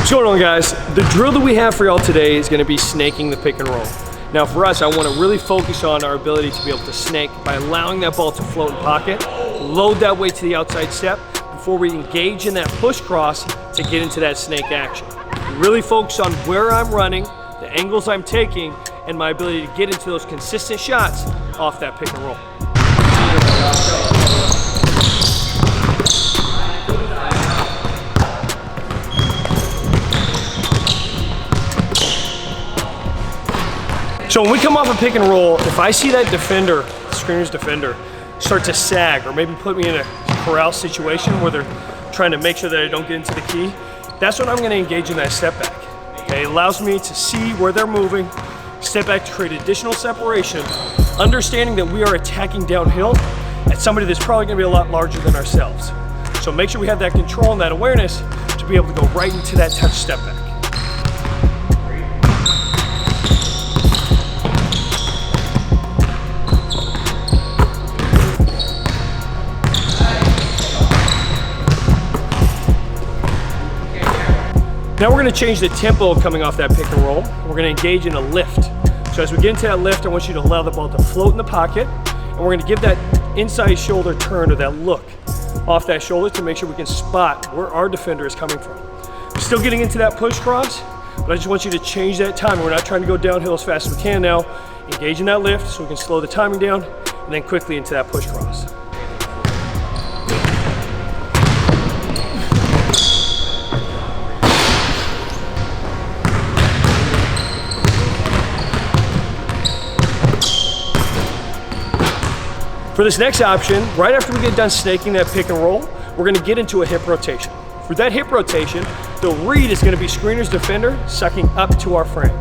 What's going on, guys? The drill that we have for y'all today is going to be snaking the pick and roll. Now for us, I want to really focus on our ability to be able to snake by allowing that ball to float in pocket, load that way to the outside step before we engage in that push cross to get into that snake action. Really focus on where I'm running, the angles I'm taking, and my ability to get into those consistent shots off that pick and roll. So when we come off a pick and roll, if I see that defender, the screener's defender, start to sag or maybe put me in a corral situation where they're trying to make sure that I don't get into the key, that's when I'm going to engage in that step back. Okay, it allows me to see where they're moving, step back to create additional separation, understanding that we are attacking downhill at somebody that's probably going to be a lot larger than ourselves. So make sure we have that control and that awareness to be able to go right into that touch step back. Now we're going to change the tempo coming off that pick and roll. We're going to engage in a lift. So as we get into that lift, I want you to allow the ball to float in the pocket, and we're going to give that inside shoulder turn or that look off that shoulder to make sure we can spot where our defender is coming from. We're still getting into that push cross, but I just want you to change that time. We're not trying to go downhill as fast as we can now. Engage in that lift so we can slow the timing down, and then quickly into that push cross. For this next option, right after we get done snaking that pick and roll, we're going to get into a hip rotation. For that hip rotation, the read is going to be screener's defender sucking up to our frame.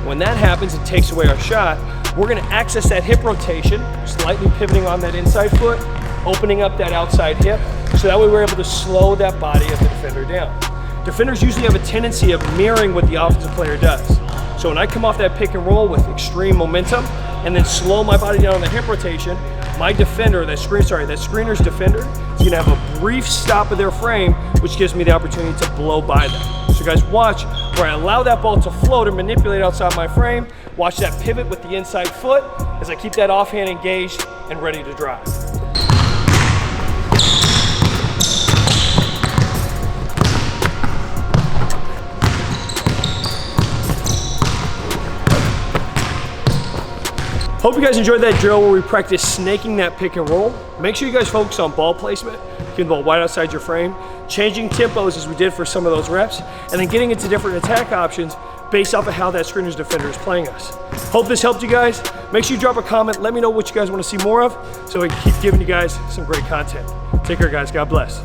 When that happens and takes away our shot, we're going to access that hip rotation, slightly pivoting on that inside foot, opening up that outside hip, so that way we're able to slow that body of the defender down. Defenders usually have a tendency of mirroring what the offensive player does. So when I come off that pick and roll with extreme momentum and then slow my body down on the hip rotation, my defender, that screener's defender is going to have a brief stop of their frame, which gives me the opportunity to blow by them. So guys, watch where I allow that ball to float and manipulate outside my frame. Watch that pivot with the inside foot as I keep that offhand engaged and ready to drive. Hope you guys enjoyed that drill where we practice snaking that pick and roll. Make sure you guys focus on ball placement, getting the ball wide outside your frame, changing tempos as we did for some of those reps, and then getting into different attack options based off of how that screener's defender is playing us. Hope this helped you guys. Make sure you drop a comment. Let me know what you guys want to see more of so we can keep giving you guys some great content. Take care, guys. God bless.